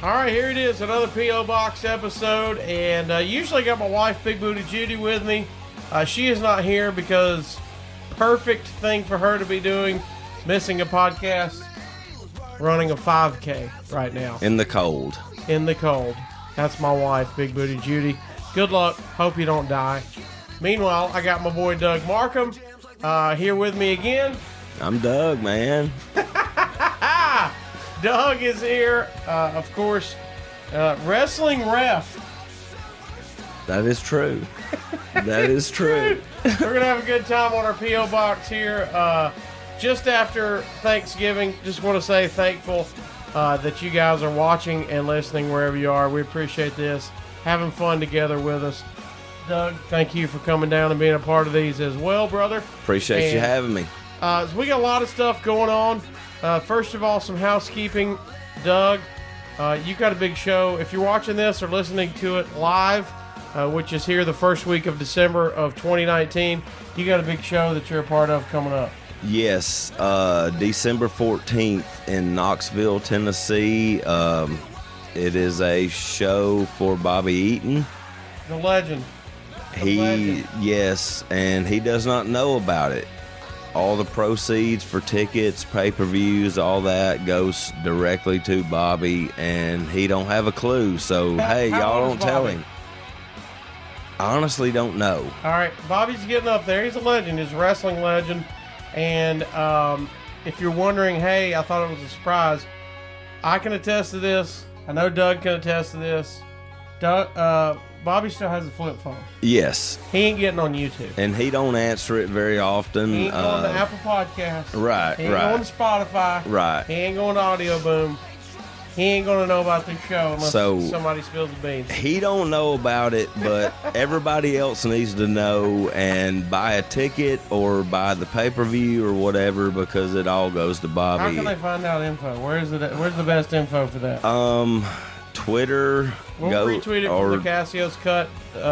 All right, here it is, another P.O. Box episode, and usually I got my wife, Big Booty Judy, with me. She is not here because perfect thing for her to be doing, missing a podcast, running a 5K right now. In the cold. In the cold. That's my wife, Big Booty Judy. Good luck. Hope you don't die. Meanwhile, I got my boy Doug Markham here with me again. I'm Doug, man. Doug is here, of course, wrestling ref. That is true. That is true. We're going to have a good time on our P.O. Box here. Just after Thanksgiving, just want to say thankful that you guys are watching and listening wherever you are. We appreciate this. Having fun together with us. Doug, thank you for coming down and being a part of these as well, brother. Appreciate you having me. So we got a lot of stuff going on. First of all, some housekeeping. Doug, you got a big show. If you're watching this or listening to it live, which is here the first week of December of 2019, you got a big show that you're a part of coming up. Yes, December 14th in Knoxville, Tennessee. It is a show for Bobby Eaton. The legend. Yes, and he does not know about it. All the proceeds for tickets, pay-per-views, all that goes directly to Bobby, and he don't have a clue. So, hey, y'all don't tell him. I honestly don't know. All right, Bobby's getting up there. He's a legend. He's a wrestling legend. And if you're wondering, hey, I thought it was a surprise, I can attest to this. I know Doug can attest to this. Bobby still has a flip phone. Yes. He ain't getting on YouTube. And he don't answer it very often. He ain't going to Apple Podcasts. Right, He ain't going to Spotify. Right. He ain't going to Audio Boom. He ain't going to know about this show unless somebody spills the beans. He don't know about it, but everybody else needs to know and buy a ticket or buy the pay-per-view or whatever, because it all goes to Bobby. How can they find out info? Where's the best info for that? Twitter. We'll retweet it for the Casio's Cut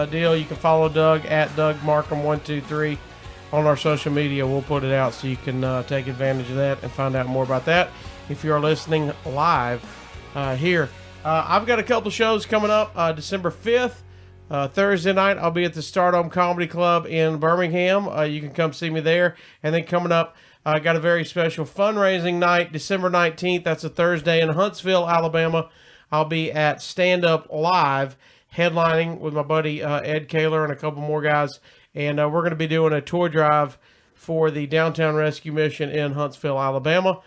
deal. You can follow Doug at Doug Markham 123 on our social media. We'll put it out so you can take advantage of that and find out more about that if you are listening live here. I've got a couple shows coming up. December 5th, Thursday night, I'll be at the Stardom Comedy Club in Birmingham. You can come see me there. And then coming up, I got a very special fundraising night, December 19th. That's a Thursday in Huntsville, Alabama. I'll be at Stand Up Live, headlining with my buddy Ed Kaler and a couple more guys. And we're going to be doing a tour drive for the Downtown Rescue Mission in Huntsville, Alabama.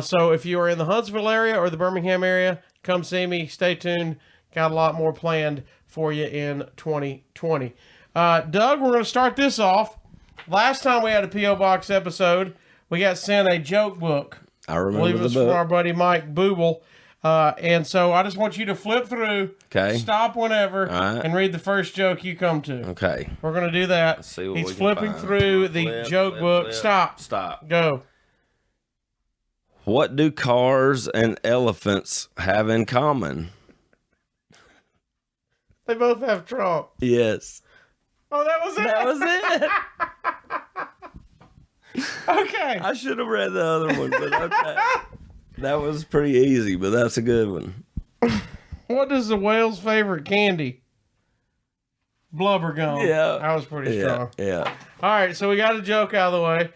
So if you are in the Huntsville area or the Birmingham area, come see me. Stay tuned. Got a lot more planned for you in 2020. Doug, we're going to start this off. Last time we had a P.O. Box episode, we got sent a joke book. I remember I believe it was from our buddy Mike Booble. And so I just want you to flip through, stop whenever, and read the first joke you come to. Okay. We're going to do that. Let's see what He's we flipping can find. through the joke book. Stop. Go. What do cars and elephants have in common? They both have Trump. Yes. Oh, that was it? That was it. Okay. I should have read the other one, but okay. That was pretty easy, but that's a good one. What is the whale's favorite candy? Blubber gum. Yeah. That was pretty strong. Yeah. All right, so we got a joke out of the way.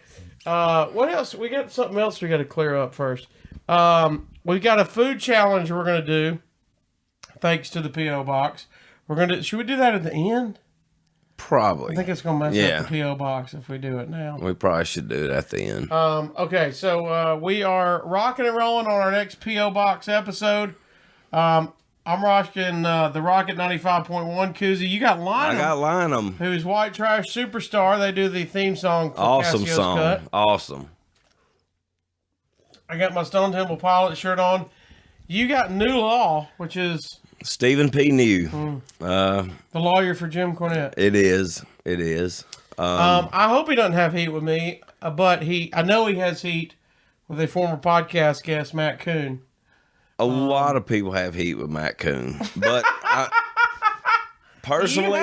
What else? We got something else we got to clear up first. We got a food challenge we're going to do, thanks to the P.O. Box. Should we do that at the end? Probably. I think it's going to mess up the P.O. Box if we do it now. We probably should do it at the end. Okay, so we are rocking and rolling on our next P.O. Box episode. I'm rocking the Rocket 95.1 koozie. You got Lynham. I got Lynham. Who's White Trash Superstar. They do the theme song for Awesome Casio's song. Cut. Awesome. I got my Stone Temple Pilot shirt on. You got New Law, which is Stephen P. New. The lawyer for Jim Cornette. It is. I hope he doesn't have heat with me, but I know he has heat with a former podcast guest, Matt Coon. A lot of people have heat with Matt Coon, but personally,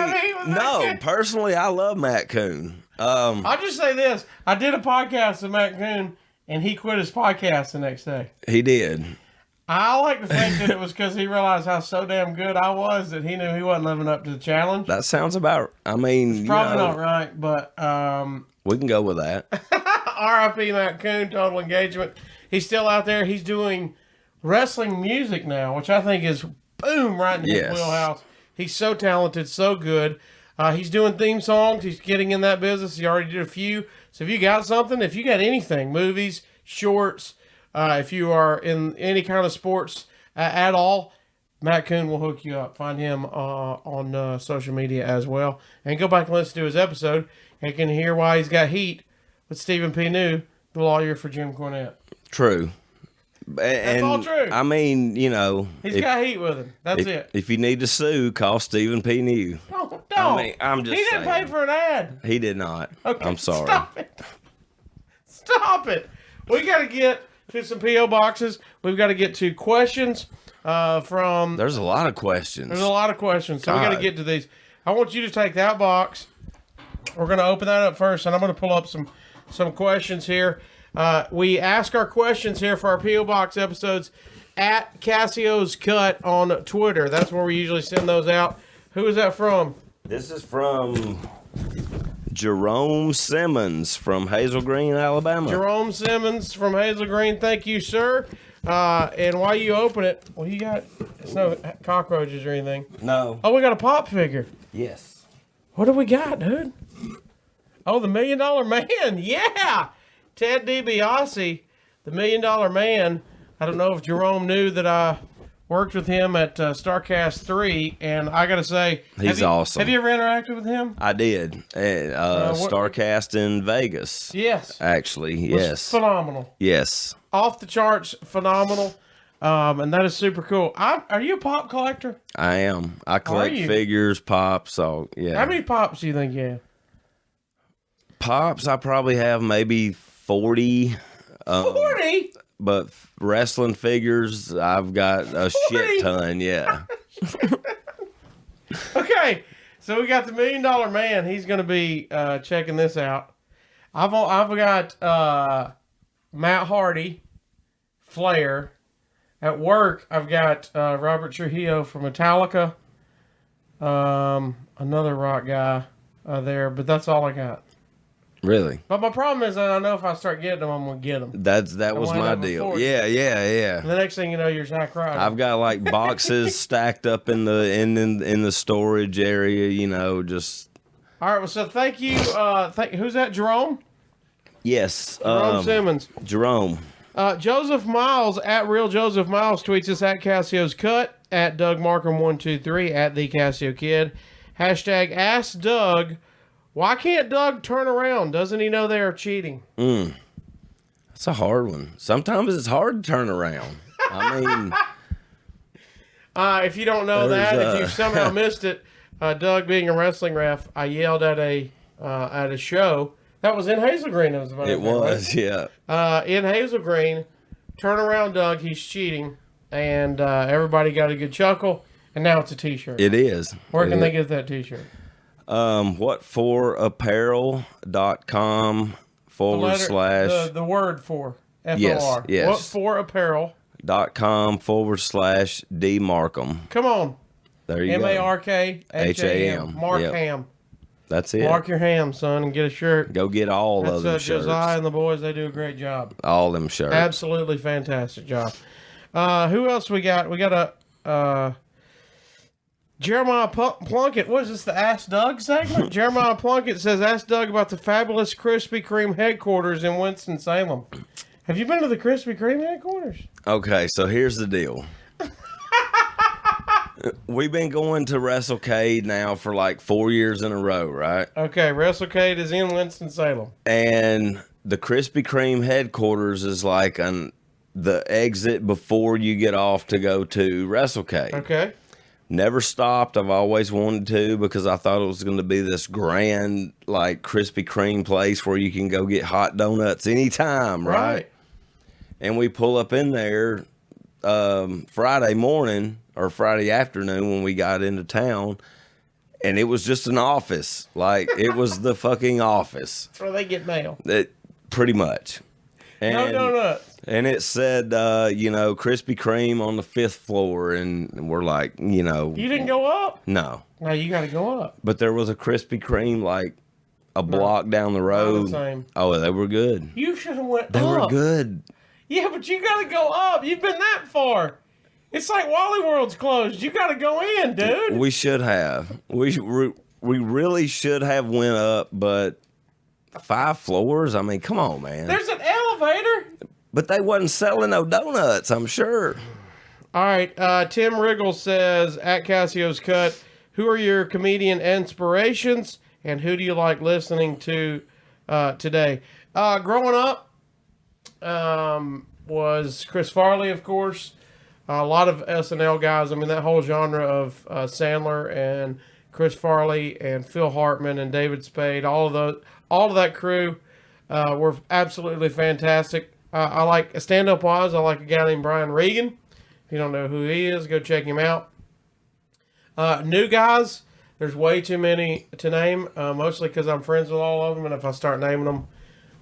I love Matt Coon. I'll just say this. I did a podcast with Matt Coon, and he quit his podcast the next day. He did. I like to think that it was because he realized how so damn good I was that he knew he wasn't living up to the challenge. That sounds about. I mean, it's probably not right, but we can go with that. R.I.P. Matt Coon, total engagement. He's still out there. He's doing wrestling music now, which I think is boom right in his wheelhouse. He's so talented, so good. He's doing theme songs. He's getting in that business. He already did a few. So if you got something, if you got anything, movies, shorts, if you are in any kind of sports at all, Matt Coon will hook you up. Find him on social media as well. And go back and listen to his episode. And you can hear why he's got heat with Stephen P. New, the lawyer for Jim Cornette. True. That's all true. I mean, you know. He's got heat with him. That's it. If you need to sue, call Stephen P. New. Don't. I mean, I'm just He didn't pay for an ad. He did not. Okay, I'm sorry. Stop it. We got to get to some P.O. boxes. We've got to get to questions from... There's a lot of questions. There's a lot of questions, so we got to get to these. I want you to take that box. We're going to open that up first, and I'm going to pull up some questions here. We ask our questions here for our P.O. Box episodes at Casio's Cut on Twitter. That's where we usually send those out. Who is that from? This is from Jerome Simmons from Hazel Green, Alabama. Jerome Simmons from Hazel Green. Thank you, sir. And while you open it, well, you got... It's no cockroaches or anything. No. Oh, we got a pop figure. Yes. What do we got, dude? Oh, the $1 Million Man. Yeah. Ted DiBiase, the $1 Million Man. I don't know if Jerome knew that I worked with him at StarCast 3, and I got to say... He's awesome. Have you ever interacted with him? I did. StarCast in Vegas. Yes. Actually, yes. Phenomenal. Yes. Off the charts, phenomenal. And that is super cool. Are you a pop collector? I am. I collect figures, pops, all, yeah. How many pops do you think you have? Pops, I probably have maybe 40. 40? But wrestling figures, I've got a 40? Shit ton, yeah. Okay, so we got the $1 Million Man. He's going to be checking this out. I've got Matt Hardy, Flair. At work, I've got Robert Trujillo from Metallica. Another rock guy there, but that's all I got. Really? But my problem is that I know if I start getting them, I'm going to get them. That was my deal. Yeah. And the next thing you know, you're Zack Ryder. I've got like boxes stacked up in the storage area, you know, just... All right, well, so thank you. Who's that, Jerome? Yes. Jerome Simmons. Jerome. Joseph Miles, at Real Joseph Miles, tweets us at Casio's Cut, at Doug Markham 123, at The Casio Kid. Hashtag Ask Doug, why can't Doug turn around? Doesn't he know they are cheating? That's a hard one. Sometimes it's hard to turn around. I mean... if you don't know if you've somehow missed it, Doug being a wrestling ref, I yelled at a show. That was in Hazel Green. It was, yeah. In Hazel Green, turn around, Doug. He's cheating, and everybody got a good chuckle. And now it's a T-shirt. It is. Where can they get that T-shirt? Whatforapparel.com / the word for FOR. Yes. Whatforapparel.com / D Markham. Come on. There you go. MARKHAM. Markham. That's it. Mark your ham, son, and get a shirt. Go get all of them shirts. Josiah and the boys, they do a great job. All them shirts. Absolutely fantastic job. Who else we got? We got a Jeremiah Plunkett. What is this, the Ask Doug segment? Jeremiah Plunkett says, ask Doug about the fabulous Krispy Kreme headquarters in Winston-Salem. Have you been to the Krispy Kreme headquarters? Okay, so here's the deal. We've been going to WrestleCade now for like 4 years in a row, right? Okay, WrestleCade is in Winston-Salem. And the Krispy Kreme headquarters is like the exit before you get off to go to WrestleCade. Okay. Never stopped. I've always wanted to because I thought it was going to be this grand, like, Krispy Kreme place where you can go get hot donuts anytime, right? And we pull up in there Friday morning or Friday afternoon when we got into town, and it was just an office. Like, it was the fucking office. That's where they get mail. Pretty much. And, no donuts. And it said, Krispy Kreme on the 5th floor. And we're like, You didn't go up? No. No, you got to go up. But there was a Krispy Kreme like a block down the road. Not the same. Oh, they were good. You should have went They up. were good. Yeah, but you got to go up. You've been that far. It's like Wally World's closed. You got to go in, dude. We should have. We really should have went up, but 5 floors? I mean, come on, man. There's an elevator. But they wasn't selling no donuts, I'm sure. All right. Tim Riggle says, at Casio's Cut, who are your comedian inspirations, and who do you like listening to today? Growing up was Chris Farley, of course. A lot of SNL guys. I mean, that whole genre of Sandler and Chris Farley and Phil Hartman and David Spade, all of that crew were absolutely fantastic. I like stand-up wise. I like a guy named Brian Regan. If you don't know who he is, go check him out. New guys, there's way too many to name. Mostly because I'm friends with all of them, and if I start naming them,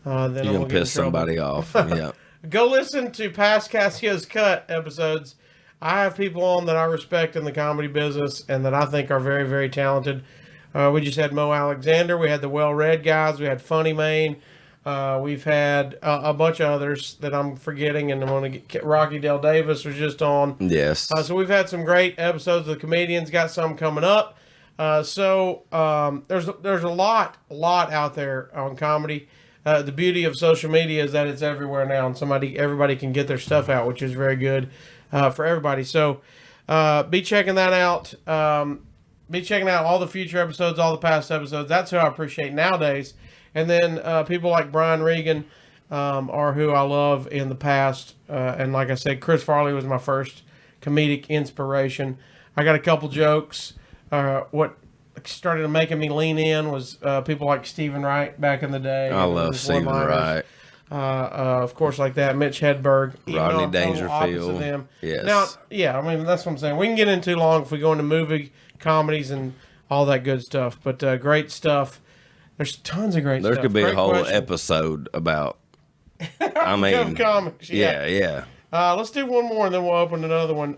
then you're gonna piss somebody off. Yeah. Go listen to past Casio's Cut episodes. I have people on that I respect in the comedy business and that I think are very, very talented. We just had Mo Alexander. We had the Well Read guys. We had Funny Main. We've had a bunch of others that I'm forgetting, and I'm going to get Rocky Del Davis was just on. Yes. So we've had some great episodes of the comedians. Got some coming up. There's a lot out there on comedy. The beauty of social media is that it's everywhere now, and everybody can get their stuff out, which is very good for everybody. So be checking that out. Be checking out all the future episodes, all the past episodes. That's who I appreciate nowadays. And then people like Brian Regan are who I love in the past. And like I said, Chris Farley was my first comedic inspiration. I got a couple jokes. What started making me lean in was people like Stephen Wright back in the day. I love Stephen Wright. Of course, like that. Mitch Hedberg. Rodney Dangerfield. Them. Yes. Now, yeah, I mean, that's what I'm saying. We can get in too long if we go into movie comedies and all that good stuff. But great stuff. There's tons of great stuff. There could be great a whole question. episode about, I mean, comics. Yeah. Let's do one more and then we'll open another one.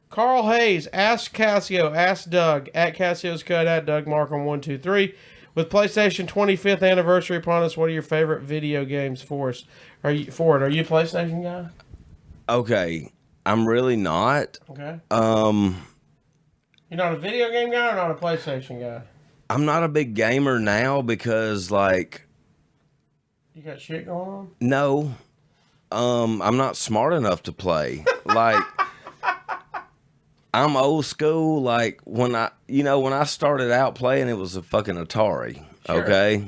Carl Hayes, ask Casio, ask Doug, at Casio's Cut, at Doug Markham 123. With PlayStation 25th anniversary upon us, what are your favorite video games for us? Are you a PlayStation guy? Okay, I'm really not. Okay. You're not a video game guy or not a PlayStation guy? I'm not a big gamer now because, like... You got shit going on? No. I'm not smart enough to play. Like... I'm old school. Like when I started out playing, it was a fucking Atari. Sure. Okay,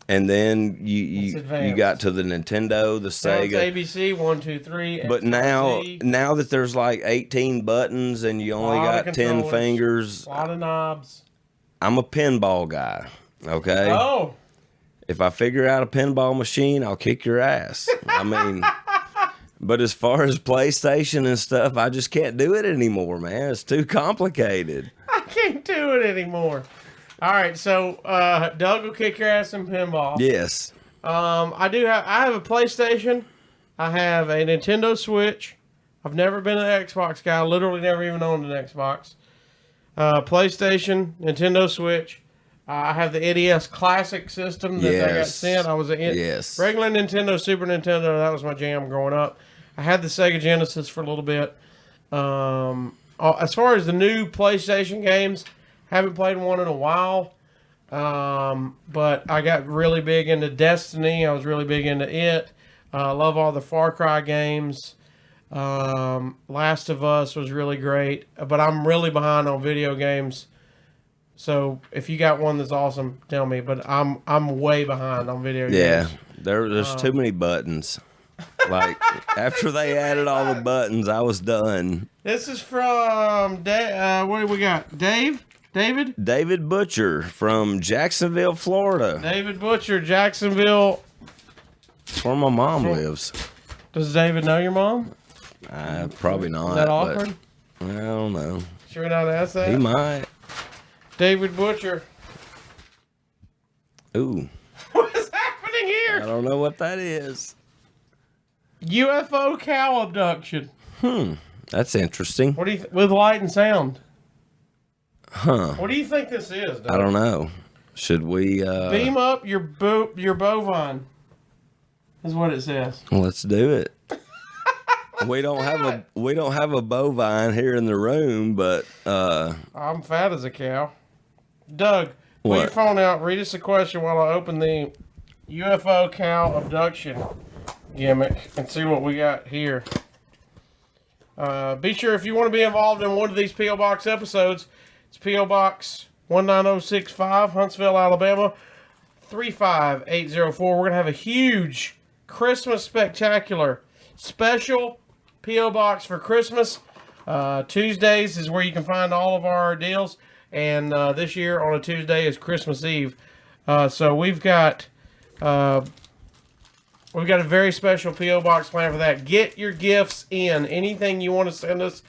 and then you got to the Nintendo, the Sega, ABC 1, 2, 3. But now that there's like 18 buttons and you only got 10 fingers, a lot of knobs. I'm a pinball guy. Okay. Oh. If I figure out a pinball machine, I'll kick your ass. I mean. But as far as PlayStation and stuff, I just can't do it anymore, man. It's too complicated. I can't do it anymore. All right, so Doug will kick your ass in pinball. Yes. I have a PlayStation. I have a Nintendo Switch. I've never been an Xbox guy. I literally never even owned an Xbox. PlayStation, Nintendo Switch. I have the NES Classic system that I got sent. I was regular Nintendo, Super Nintendo. That was my jam growing up. I had the Sega Genesis for a little bit. As far as the new PlayStation games, haven't played one in a while. But I got really big into Destiny. I was really big into it. Love all the Far Cry games. Last of Us was really great. But I'm really behind on video games. So if you got one that's awesome, tell me. But I'm way behind on video games. Yeah, there's too many buttons. Like after they added all the buttons, I was done. This is from what do we got? David Butcher from Jacksonville, Florida. David Butcher, Jacksonville. That's where my mom lives. Does David know your mom? Probably not. Is that awkward? I don't know. Sure not ask that? He might. David Butcher. Ooh. What is happening here? here. I don't know what that is. UFO cow abduction. That's interesting. What do you with light and sound? Huh. What do you think this is, Doug? I don't know. Should we beam up your bovine? Is what it says. Let's do it. We don't have a bovine here in the room, but I'm fat as a cow. Doug, pull What? your phone out. Read us a question while I open the UFO cow abduction gimmick and see what we got here. Be sure if you want to be involved in one of these P.O. Box episodes, it's P.O. Box 19065, Huntsville, Alabama 35804. We're going to have a huge Christmas spectacular special P.O. Box for Christmas. Tuesdays is where you can find all of our deals, and this year on a Tuesday is Christmas Eve. So we've got a very special P.O. Box plan for that. Get your gifts in. Anything you want to send us,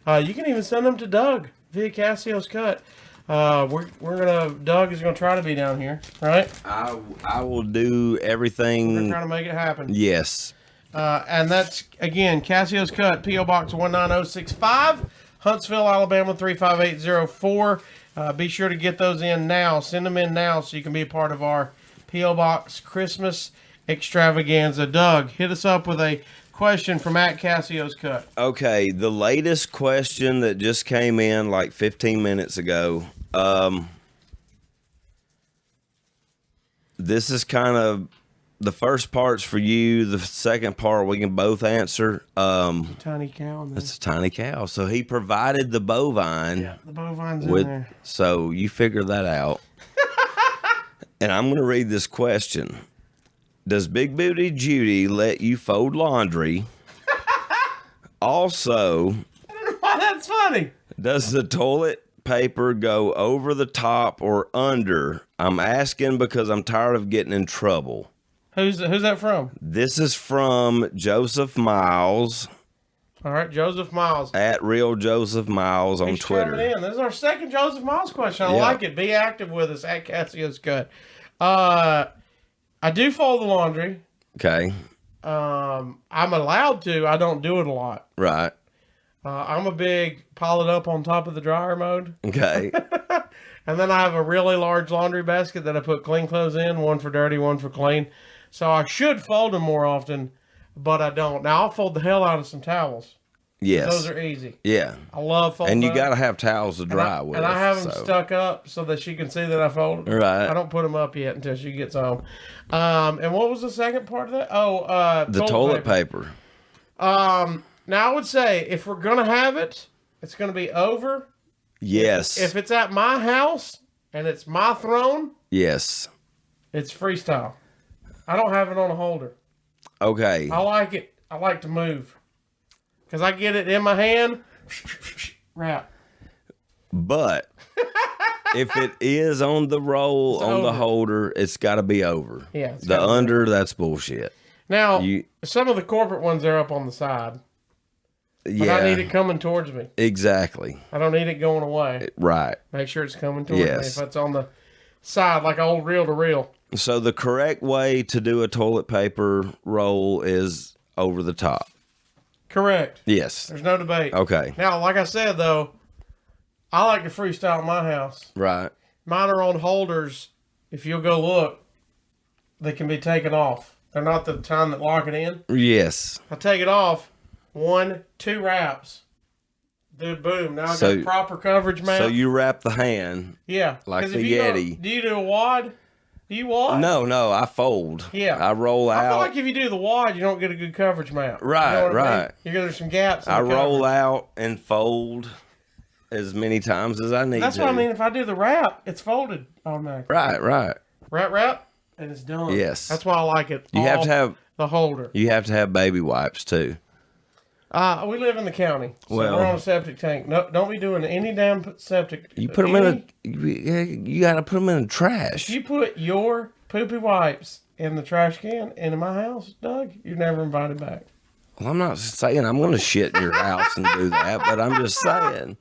you can even send them to Doug via Casio's Cut. Doug is gonna try to be down here, right? I will do everything. We're trying to make it happen. Yes. And that's, again, Casio's Cut, P.O. Box 19065, Huntsville, Alabama 35804. Be sure to get those in now. Send them in now so you can be a part of our P.O. Box Christmas extravaganza. Doug, hit us up with a question from @Casio's Cut. Okay, the latest question that just came in like 15 minutes ago. This is kind of the first part's for you. The second part we can both answer. Tiny cow. It's a tiny cow. So he provided the bovine. Yeah, the bovine's in there. So you figure that out. And I'm going to read this question. Does Big Booty Judy let you fold laundry? Also, That's funny. does the toilet paper go over the top or under? I'm asking because I'm tired of getting in trouble. Who's that from? This is from Joseph Miles. All right, Joseph Miles. At Real Joseph Miles on He's Twitter. coming in. This is our second Joseph Miles question. I Yeah. like it. Be active with us at Casio's Cut. I do fold the laundry. Okay. I'm allowed to. I don't do it a lot. Right. I'm a big pile it up on top of the dryer mode. Okay. And then I have a really large laundry basket that I put clean clothes in, one for dirty, one for clean. So I should fold them more often, but I don't. Now I'll fold the hell out of some towels. Yes. Those are easy. Yeah. I love folding. And you up. got to have towels to dry with. And I have them stuck up so that she can see that I folded them. Right. I don't put them up yet until she gets home. And what was the second part of that? Oh, the toilet paper. Now I would say if we're gonna have it, it's gonna be over. Yes. If it's at my house and it's my throne, yes. it's freestyle. I don't have it on a holder. Okay. I like it. I like to move because I get it in my hand. Wrap. But if it is on the roll, It's on over. the holder, it's got to be over. Yeah. it's The gotta be. under, that's bullshit. Now, some of the corporate ones are up on the side. But Yeah. I need it coming towards me. Exactly. I don't need it going away. Right. Make sure it's coming towards Yes. me. If it's on the side, like old reel to reel. So the correct way to do a toilet paper roll is over the top. Correct. Yes. There's no debate. Okay. Now, like I said, though, I like to freestyle in my house. Right. Mine are on holders. If you'll go look, they can be taken off. They're not the time that lock it in. Yes. I take it off. 1, 2 wraps. Do boom. Now I got proper coverage mount. So you wrap the hand. Yeah. Like 'Cause the if you Yeti. Do you do a wad? Do you wad? No, I fold. Yeah. I roll out. I feel like if you do the wad, you don't get a good coverage mount. Right, You know what I mean? right. There's some gaps. In I the roll coverage. out and fold as many times as I need That's to. what I mean. If I do the wrap, it's folded automatically. Right. Wrap, and it's done. Yes. That's why I like it. You have to have the holder. You have to have baby wipes too. We live in the county, so Well- we're on a septic tank. No, don't be doing any damn septic. You put them in you got to put them in the trash. If you put your poopy wipes in the trash can into my house, Doug, you're never invited back. Well, I'm not saying I'm going to shit in your house and do that, but I'm just saying.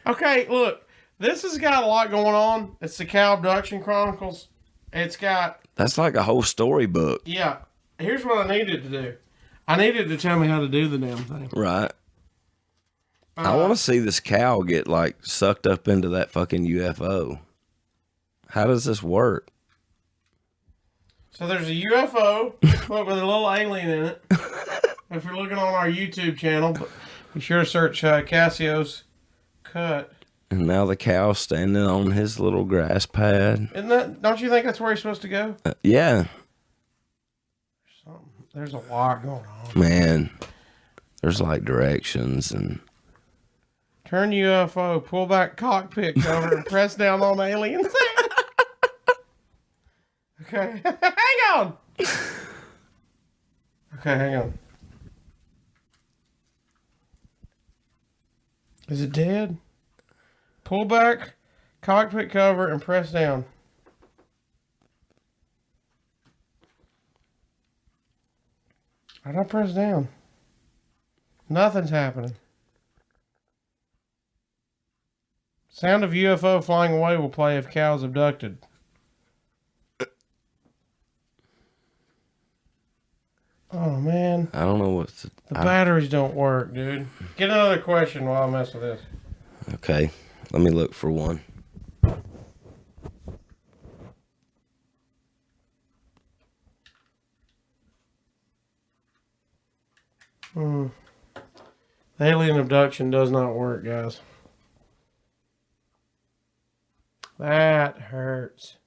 Okay, look, this has got a lot going on. It's the Cow Abduction Chronicles. It's got... That's like a whole storybook. Yeah. Here's what I needed to do. I needed to tell me how to do the damn thing. Right. I want to see this cow get, like, sucked up into that fucking UFO. How does this work? So there's a UFO with a little alien in it. If you're looking on our YouTube channel, be sure to search Casio's Cut. And now the cow's standing on his little grass pad. Don't you think that's where he's supposed to go? Yeah. There's a lot going on. Man, there's like directions and... Turn UFO, pull back cockpit cover, and press down on aliens. Okay, hang on. Okay, hang on. Is it dead? Pull back cockpit cover and press down. I don't press down. Nothing's happening. Sound of UFO flying away will play if cow is abducted. Oh, man. I don't know what... The batteries don't work, dude. Get another question while I mess with this. Okay. Let me look for one. The alien abduction does not work, guys. That hurts.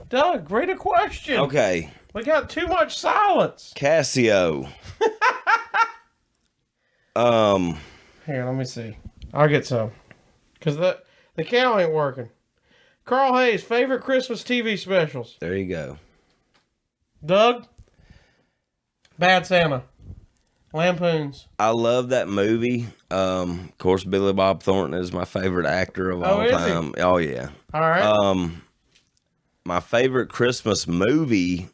Doug, great a question. Okay. We got too much silence. Casio. Here, let me see. I'll get some. Because the cow ain't working. Carl Hayes, favorite Christmas TV specials. There you go. Doug? Bad Santa. Lampoons. I love that movie. Of course, Billy Bob Thornton is my favorite actor of all time. Oh, yeah. All right. My favorite Christmas movie,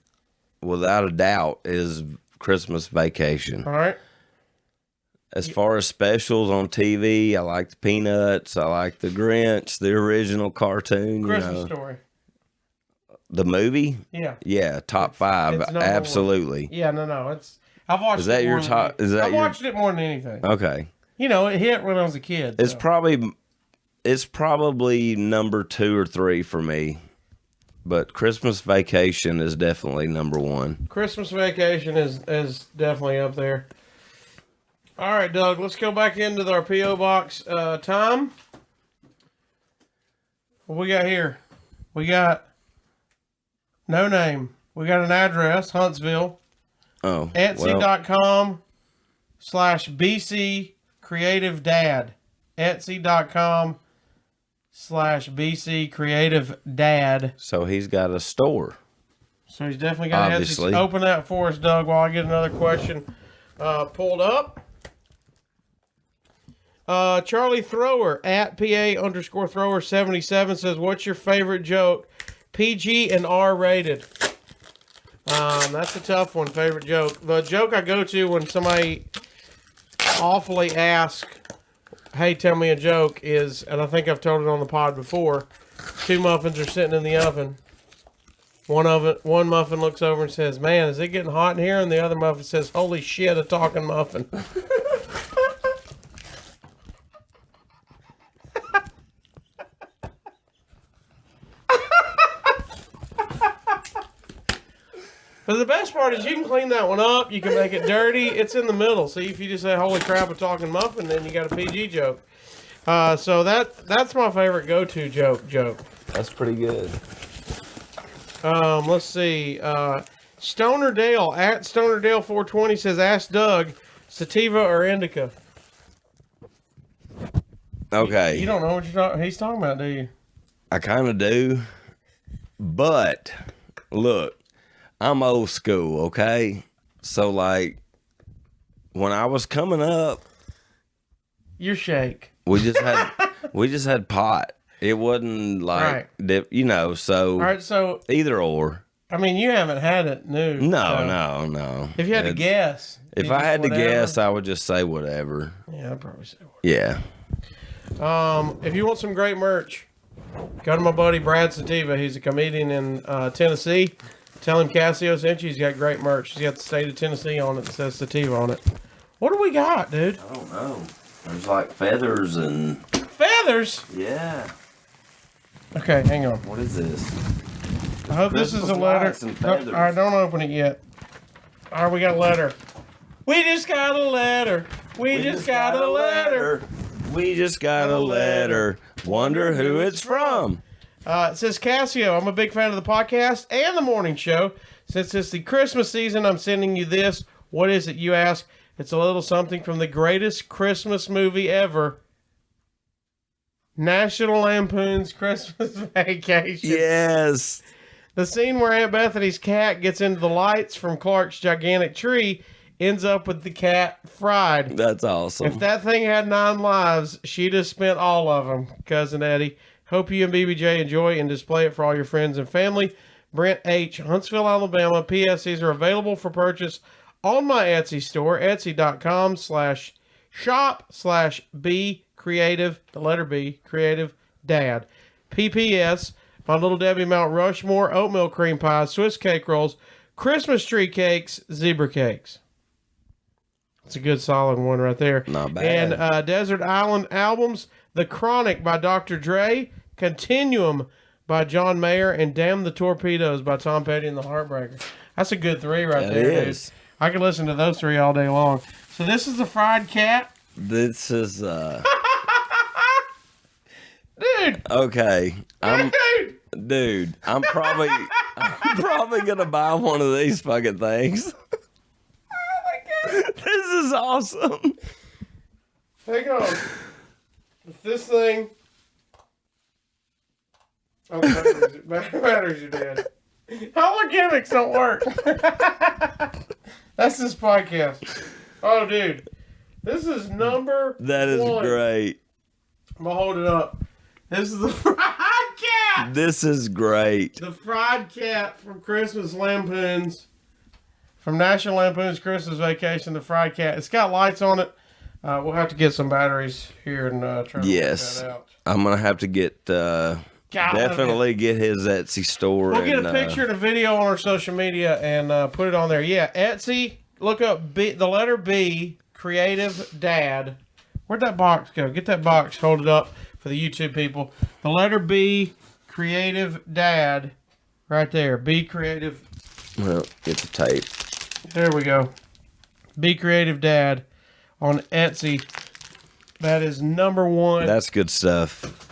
without a doubt, is Christmas Vacation. All right. As far as specials on TV, I like the Peanuts. I like the Grinch, the original cartoon. Christmas Story. The movie? Yeah. Yeah, top five. Absolutely. One. Yeah, no. I've watched. Is that it your more top? Than, I've watched it more than anything. Okay. You know, it hit when I was a kid. It's probably number 2 or 3 for me. But Christmas Vacation is definitely number 1. Christmas Vacation is definitely up there. All right, Doug, let's go back into our P.O. Box time. What we got here? We got no name. We got an address, Huntsville. Oh. Etsy.com/BC Creative Dad. Etsy.com/BC Creative Dad. So he's got a store. So he's definitely got an Etsy. Open that for us, Doug, while I get another question pulled up. Charlie Thrower at PA_Thrower77 says, what's your favorite joke? PG and R rated. That's a tough one, favorite joke. The joke I go to when somebody awfully asks, hey, tell me a joke is, and I think I've told it on the pod before, 2 muffins are sitting in the oven. One muffin looks over and says, man, is it getting hot in here? And the other muffin says, holy shit, a talking muffin. But the best part is you can clean that one up. You can make it dirty. It's in the middle. See, if you just say, holy crap, a talking muffin, then you got a PG joke. So that's my favorite go-to joke. That's pretty good. Let's see. Stoner Dale at Stoner Dale 420 says, ask Doug, sativa or indica? Okay. You don't know what he's talking about, do you? I kind of do. But, look. I'm old school, okay? So, like, when I was coming up... You're shake. We just had pot. It wasn't like... Right. So... All right, so... Either or. I mean, you haven't had it new. No. If you had to guess. If I had to guess, I would just say whatever. Yeah, I'd probably say whatever. Yeah. If you want some great merch, go to my buddy Brad Sativa. He's a comedian in Tennessee. Tell him Casio sent you. He's got great merch. He's got the state of Tennessee on it that says Sativa on it. What do we got, dude? I don't know. There's like feathers and... Feathers? Yeah. Okay, hang on. What is this? I hope this is a letter. All right, don't open it yet. All right, we got a letter. We just got a letter. We just got a letter. We just got a letter. Wonder who it's from. It says, Casio, I'm a big fan of the podcast and the morning show. Since it's the Christmas season, I'm sending you this. What is it, you ask? It's a little something from the greatest Christmas movie ever. National Lampoon's Christmas Vacation. Yes. The scene where Aunt Bethany's cat gets into the lights from Clark's gigantic tree ends up with the cat fried. That's awesome. If that thing had 9 lives, she'd have spent all of them, Cousin Eddie. Hope you and BBJ enjoy and display it for all your friends and family. Brent H., Huntsville, Alabama. P.S. These are available for purchase on my Etsy store, etsy.com/shop/B Creative, the letter B, Creative Dad. PPS, my Little Debbie Mount Rushmore, oatmeal cream pies, Swiss cake rolls, Christmas tree cakes, zebra cakes. It's a good solid one right there. Not bad. And Desert Island albums, The Chronic by Dr. Dre, Continuum by John Mayer, and Damn the Torpedoes by Tom Petty and the Heartbreakers. That's a good 3 right there, dude. I could listen to those 3 all day long. So this is the fried cat. This is Dude. Okay. I'm probably gonna buy one of these fucking things. Oh my God. This is awesome. Hang on. If this thing. Oh, batteries are dead. All our gimmicks don't work. That's this podcast. Oh, dude. This is number That is 1. great. I'm going to hold it up. This is the fried cat. This is great. The fried cat from Christmas Lampoons. From National Lampoon's Christmas Vacation, the fried cat. It's got lights on it. We'll have to get some batteries here and try to work that out. I'm going to have to get... definitely get his Etsy store. We'll get a picture and a video on our social media and put it on there. Yeah, Etsy. Look up the letter B, Creative Dad. Where'd that box go? Get that box. Hold it up for the YouTube people. The letter B, Creative Dad. Right there. Be Creative. Well, get the tape. There we go. Be Creative Dad on Etsy. That is number 1. That's good stuff.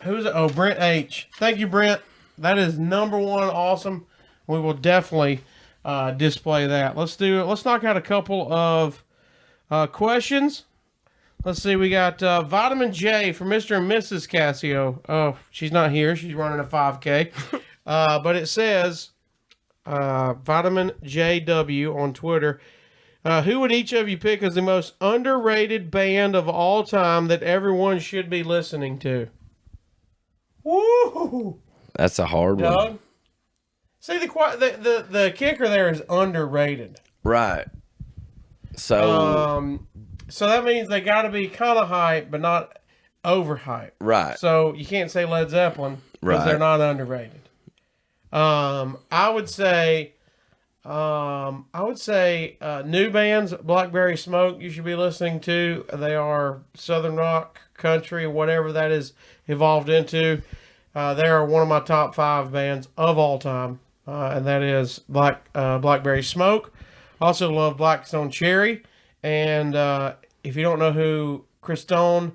Who's it? Oh, Brent H. Thank you, Brent. That is number 1. Awesome. We will definitely display that. Let's knock out a couple of questions. Let's see. We got Vitamin J for Mr. and Mrs. Casio. Oh, she's not here. She's running a 5K. But it says Vitamin JW on Twitter. Who would each of you pick as the most underrated band of all time that everyone should be listening to? Woo! That's a hard Doug? one. See, the kicker there is underrated. Right. So that means they got to be kind of hype, but not overhyped. Right. So you can't say Led Zeppelin because they're not underrated. I would say new bands, Blackberry Smoke, you should be listening to. They are Southern rock, country, whatever that is evolved into. They are one of my top 5 bands of all time, and that is Blackberry Smoke. Also love Blackstone Cherry, and if you don't know who Christone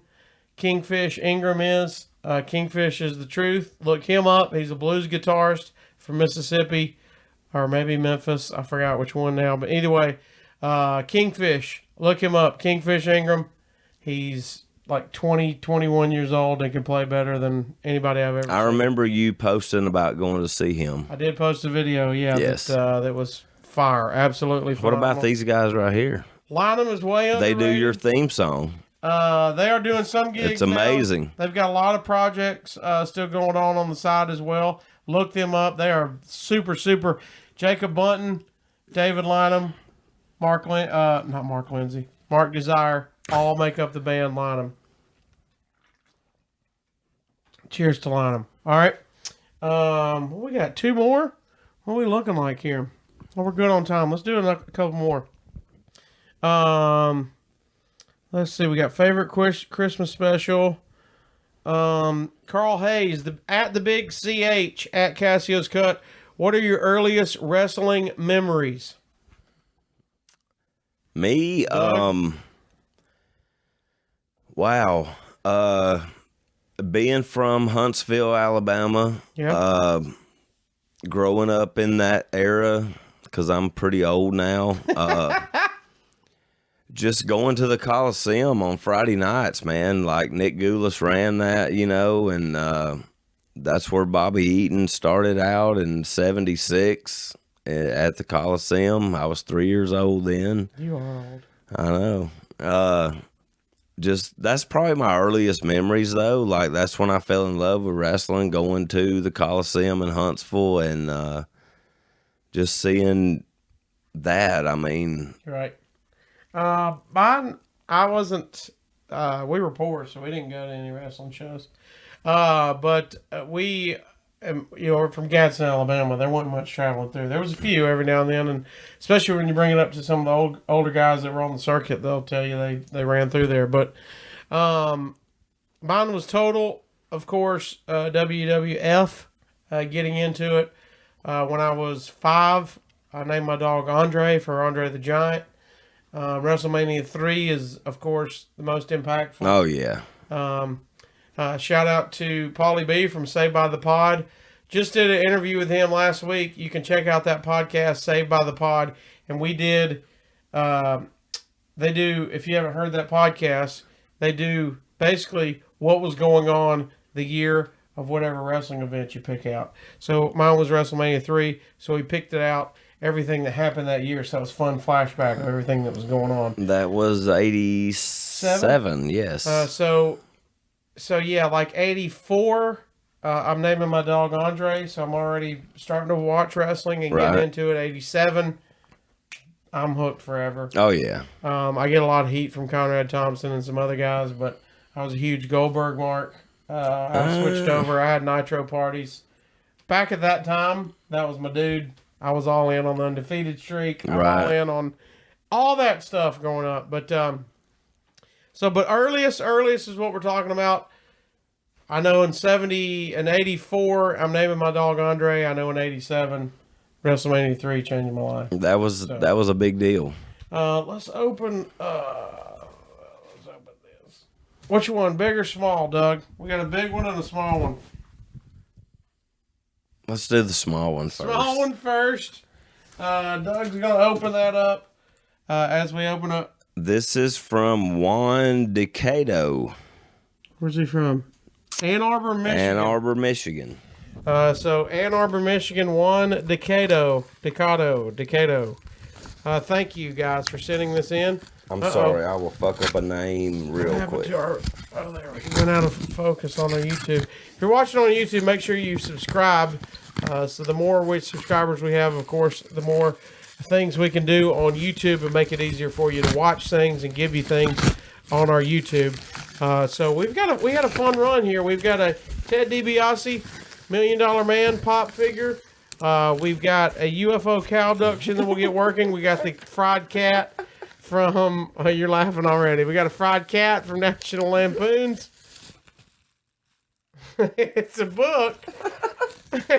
Kingfish Ingram is, Kingfish is the truth. Look him up. He's a blues guitarist from Mississippi, or maybe Memphis. I forgot which one now, but either way, Kingfish. Look him up, Kingfish Ingram. He's like 20, 21 years old and can play better than anybody I've ever seen. I remember you posting about going to see him. I did post a video, yeah. Yes. That was fire. Absolutely fire. What about these guys right here? Line them is way underrated. They do your theme song. They are doing some gigs. It's amazing. Now. They've got a lot of projects still going on the side as well. Look them up. They are super, super. Jacob Bunton, David Lynham, Mark Desire, all make up the band Lynham. Cheers to Lynham. All right. We got 2 more. What are we looking like here? Well, we're good on time. Let's do a couple more. Let's see. We got favorite Christmas special. Carl Hayes, at the big CH at Casio's Cut. What are your earliest wrestling memories? Me, wow. Being from Huntsville, Alabama. Yeah. Growing up in that era, because I'm pretty old now. Just going to the Coliseum on Friday nights, man. Like Nick Goulas ran that, and that's where Bobby Eaton started out in '76 at the Coliseum. I was 3 years old then. You are old. I know. That's probably my earliest memories, though. Like, that's when I fell in love with wrestling, going to the Coliseum in Huntsville and just seeing that. I mean, right. Mine, I wasn't, we were poor, so we didn't go to any wrestling shows. But we, we're from Gadsden, Alabama. There wasn't much traveling through. There was a few every now and then, and especially when you bring it up to some of the older guys that were on the circuit, they'll tell you they ran through there. But mine was Total, of course, WWF, getting into it. When I was 5, I named my dog Andre for Andre the Giant. WrestleMania 3 is, of course, the most impactful. Oh, yeah. Shout out to Paulie B from Saved by the Pod. Just did an interview with him last week. You can check out that podcast, Saved by the Pod. And we did, they do, if you haven't heard that podcast, they do basically what was going on the year of whatever wrestling event you pick out. So mine was WrestleMania 3, so we picked it out. Everything that happened that year, so it was fun flashback of everything that was going on. That was 87, yes. So yeah, like 84, I'm naming my dog Andre, so I'm already starting to watch wrestling and getting into it. 87, I'm hooked forever. Oh, yeah. I get a lot of heat from Conrad Thompson and some other guys, but I was a huge Goldberg mark. I switched over. I had Nitro parties. Back at that time, that was my dude. I was all in on the undefeated streak. I was all in on all that stuff growing up. But but earliest is what we're talking about. I know in 70 and 84, I'm naming my dog Andre. I know in 87, WrestleMania 3 changed my life. That was a big deal. Let's open this. Which one, big or small, Doug? We got a big one and a small one. Let's do the small one first. Small one first. Doug's going to open that up as we open up. This is from Juan Decado. Where's he from? Ann Arbor, Michigan. Ann Arbor, Michigan. So Ann Arbor, Michigan, Juan Decado. Thank you guys for sending this in. I'm sorry, I will fuck up a name real quick. There we went out of focus on our YouTube. If you're watching on YouTube, make sure you subscribe. So the more subscribers we have, of course, the more things we can do on YouTube and make it easier for you to watch things and give you things on our YouTube. So we had a fun run here. We've got a Ted DiBiase, $1 Million Man pop figure. We've got a UFO cow abduction that we'll get working. We got the fried cat from, you're laughing already. We got a fried cat from National Lampoons. It's a book. Read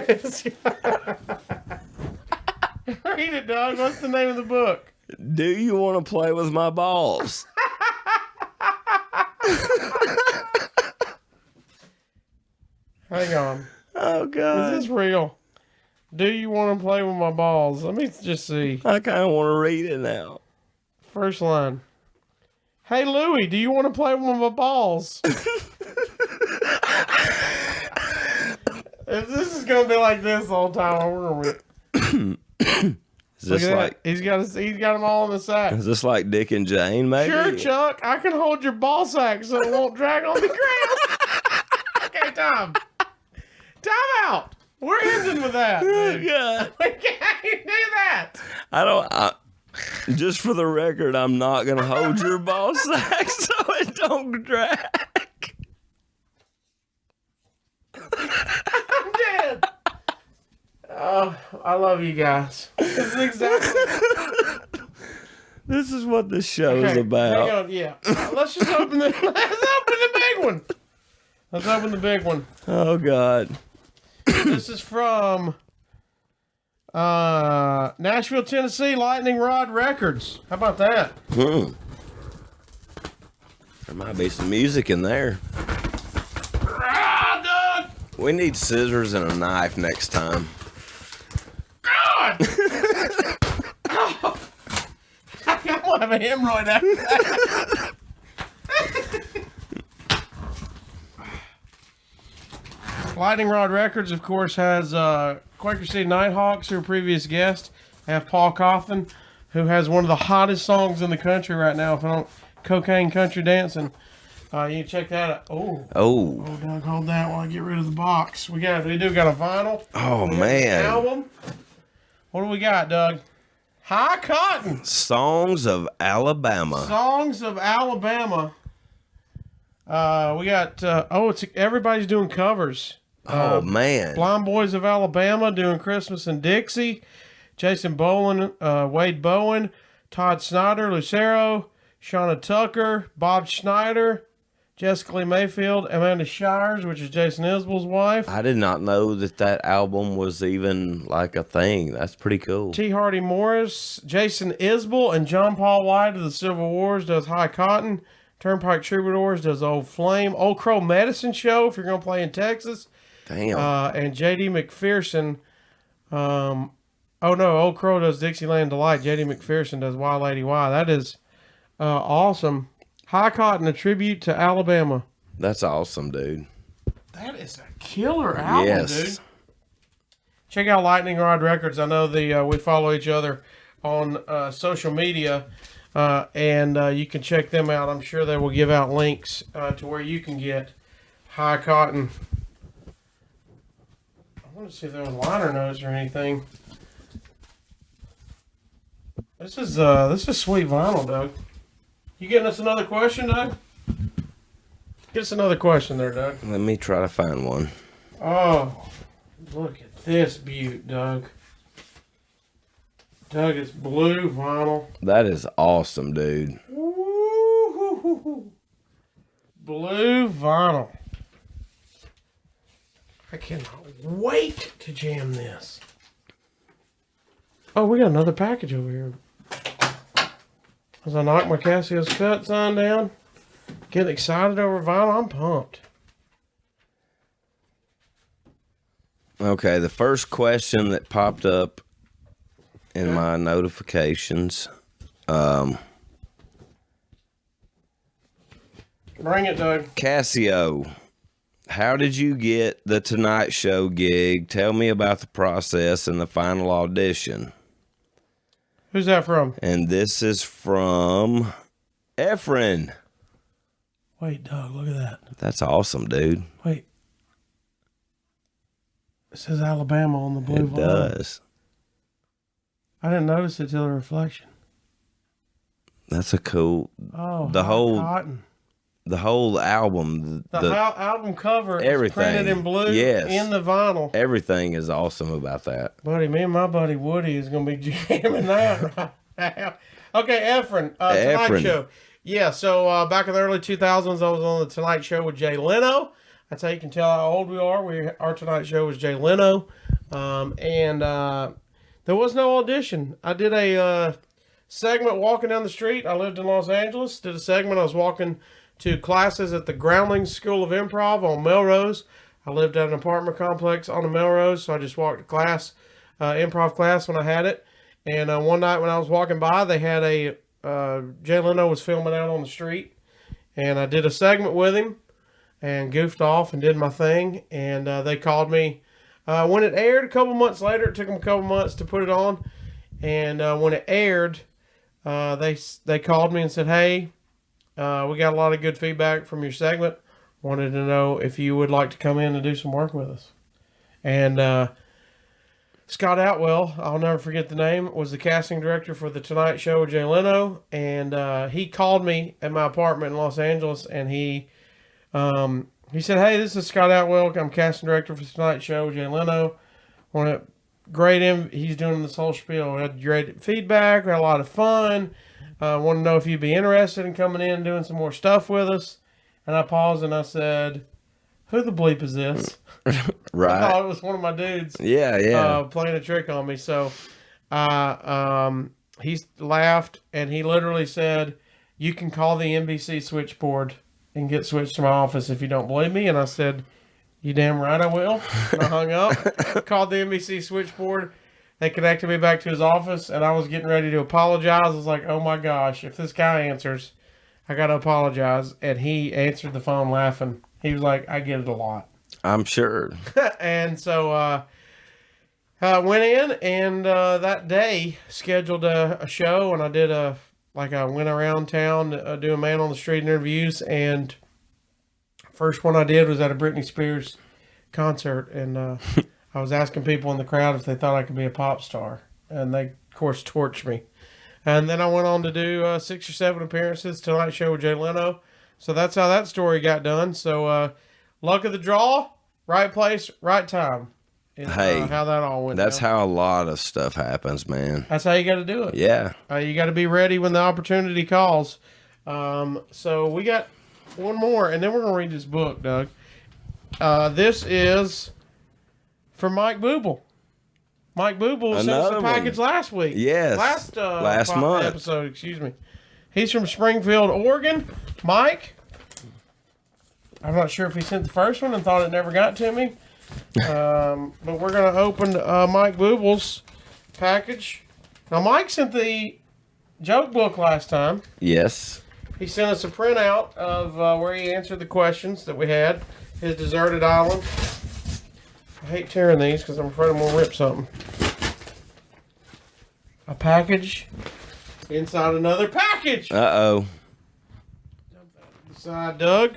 it, Doug. What's the name of the book? Do you want to play with my balls? Hang on. Oh, God. Is this real? Do you want to play with my balls? Let me just see. I kind of want to read it now. First line. Hey, Louie, do you want to play with my balls? If this is gonna be like this all the time, we're gonna Is this like he's got them all in the sack. Is this like Dick and Jane, maybe? Sure, Chuck. I can hold your ball sack so it won't drag on the ground. Okay, time out. We're ending with that. Dude. God. We can't do that. Just for the record, I'm not going to hold your ball sack so it don't drag. I'm dead. Oh, I love you guys. This is exactly. This is what this show is about. Hang on, yeah. Let's open the big one. Let's open the big one. Oh God. This is from Nashville, Tennessee, Lightning Rod Records. How about that? There might be some music in there. Ah, Doug! We need scissors and a knife next time. God! Oh. I'm gonna have a hemorrhoid after that. Lightning Rod Records, of course, has Quaker City Nighthawks, who are a previous guest. They have Paul Coffin, who has one of the hottest songs in the country right now. If I don't, Cocaine Country Dancing. You can check that out. Oh, Doug, hold that while I get rid of the box. We do got a vinyl. Oh man. Album. What do we got, Doug? High Cotton. Songs of Alabama. Songs of Alabama. We got everybody's doing covers. Oh man. Blind Boys of Alabama doing Christmas in Dixie. Jason Bowen, Wade Bowen, Todd Snyder, Lucero, Shauna Tucker, Bob Schneider, Jessica Lee Mayfield, Amanda Shires, which is Jason Isbell's wife. I did not know that album was even like a thing. That's pretty cool. T. Hardy Morris, Jason Isbell, and John Paul White of the Civil Wars does High Cotton. Turnpike Troubadours does Old Flame. Old Crow Medicine Show, if you're going to play in Texas. Damn. And J.D. McPherson. Old Crow does Dixieland Delight. J.D. McPherson does Wild Lady Y. That is awesome. High Cotton, a tribute to Alabama. That's awesome, dude. That is a killer album, dude. Yes. Check out Lightning Rod Records. I know we follow each other on social media. And you can check them out. I'm sure they will give out links to where you can get High Cotton. I want to see if there was liner notes or anything. This is sweet vinyl, Doug. You getting us another question, Doug? Get us another question there, Doug. Let me try to find one. Oh, look at this beaut, Doug. Doug, it's blue vinyl. That is awesome, dude. Ooh, blue vinyl. I cannot wait to jam this. Oh, we got another package over here. As I knock my Casio's Cut sign down, getting excited over vinyl, I'm pumped. Okay, the first question that popped up in my notifications. Bring it, Doug. Casio, how did you get the Tonight Show gig? Tell me about the process and the final audition. Who's that from? And this is from Efren. Wait, Doug, look at that. That's awesome, dude. Wait. It says Alabama on the blue vinyl. It does. I didn't notice it till the reflection. That's a cool. Oh, the whole cotton. The whole album. The album cover everything. is printed in blue in the vinyl. Everything is awesome about that. Buddy, me and my buddy Woody is going to be jamming that right now. Okay, Efren, Tonight Show. Yeah, so back in the early 2000s, I was on the Tonight Show with Jay Leno. That's how you can tell how old we are. Our Tonight Show was Jay Leno. And there was no audition. I did a segment walking down the street. I lived in Los Angeles. Did a segment. I was walking to classes at the Groundlings School of Improv on Melrose. I lived at an apartment complex on the Melrose, so I just walked to class, improv class when I had it. And one night when I was walking by, they had Jay Leno was filming out on the street. And I did a segment with him and goofed off and did my thing. And they called me. When it aired a couple months later, it took them a couple months to put it on. And when it aired, they called me and said, hey, we got a lot of good feedback from your segment. Wanted to know if you would like to come in and do some work with us. And Scott Outwell, I'll never forget the name, was the casting director for The Tonight Show with Jay Leno. And he called me at my apartment in Los Angeles, and he said, "Hey, this is Scott Outwell. I'm casting director for The Tonight Show with Jay Leno. He's doing this whole spiel. We had great feedback. We had a lot of fun. Want to know if you'd be interested in coming in and doing some more stuff with us." And I paused and I said, "Who the bleep is this?" Right. I thought it was one of my dudes. Yeah. Playing a trick on me. So he laughed and he literally said, "You can call the NBC switchboard and get switched to my office if you don't believe me." And I said, "You damn right I will." And I hung up, called the NBC switchboard. They connected me back to his office, and I was getting ready to apologize. I was like, oh my gosh, if this guy answers, I got to apologize. And he answered the phone laughing. He was like, "I get it a lot." I'm sure. And so I went in and that day scheduled a show, and I did I went around town doing man on the street interviews, and first one I did was at a Britney Spears concert, and I was asking people in the crowd if they thought I could be a pop star, and they, of course, torched me. And then I went on to do 6 or 7 appearances, Tonight Show with Jay Leno. So that's how that story got done. So luck of the draw, right place, right time. Hey, how that all went that's down. how a lot of stuff happens, man. That's how you got to do it. Yeah. You got to be ready when the opportunity calls. So we got one more, and then we're going to read this book, Doug. This is from Mike Booble. Mike Booble sent us a package last week. Yes. Last month. episode, excuse me. He's from Springfield, Oregon. Mike, I'm not sure if he sent the first one and thought it never got to me. But we're going to open Mike Booble's package. Now, Mike sent the joke book last time. Yes. He sent us a printout of where he answered the questions that we had. His deserted island. I hate tearing these because I'm afraid I'm going to rip something. A package inside another package. Uh-oh. Dump that aside, Doug.